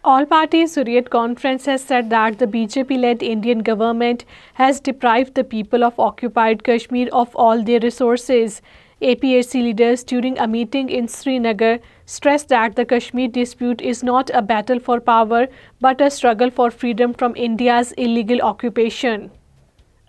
All parties Hurriyat conference has said that the BJP-led Indian government has deprived the people of occupied Kashmir of all their resources. APHC leaders during a meeting in Srinagar stressed that the Kashmir dispute is not a battle for power but a struggle for freedom from India's illegal occupation.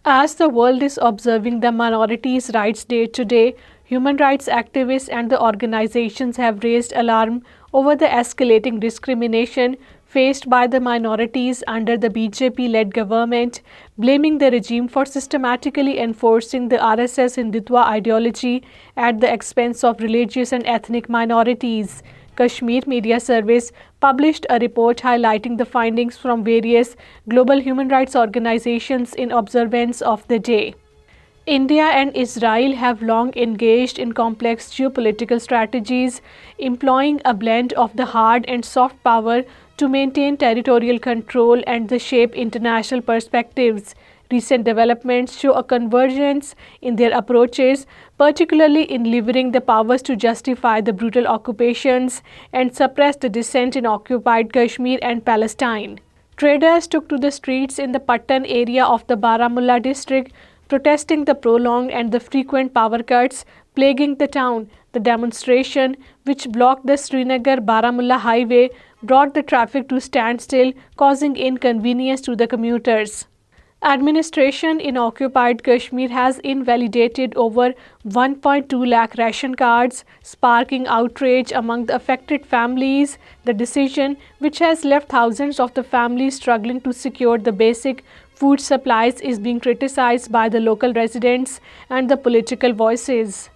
As the world is observing the Minorities' Rights Day today, human rights activists and the organizations have raised alarm over the escalating discrimination faced by the minorities under the BJP-led government, blaming the regime for systematically enforcing the RSS Hindutva ideology at the expense of religious and ethnic minorities. Kashmir Media Service published a report highlighting the findings from various global human rights organizations in observance of the day. India and Israel have long engaged in complex geopolitical strategies, employing a blend of the hard and soft power to maintain territorial control and the shape international perspectives. Recent developments show a convergence in their approaches, particularly in levering the powers to justify the brutal occupations and suppress the dissent in occupied Kashmir and Palestine. Traders took to the streets in the Patan area of the Baramulla district, protesting the prolonged and the frequent power cuts plaguing the town. The demonstration, which blocked the Srinagar-Baramulla highway, brought the traffic to standstill, causing inconvenience to the commuters. Administration in occupied Kashmir has invalidated over 1.2 lakh ration cards, sparking outrage among the affected families. The decision, which has left thousands of the families struggling to secure the basic food supplies, is being criticized by the local residents and the political voices.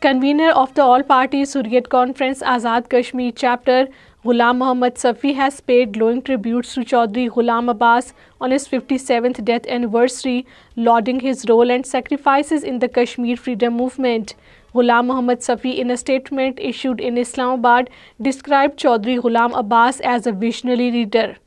Convener of the All Parties Hurriyat Conference Azad Kashmir chapter, Ghulam Mohammad Safi, has paid glowing tributes to Chaudhry Ghulam Abbas on his 57th death anniversary, lauding his role and sacrifices in the Kashmir freedom movement. Ghulam Mohammad Safi, in a statement issued in Islamabad, described Chaudhry Ghulam Abbas as a visionary leader.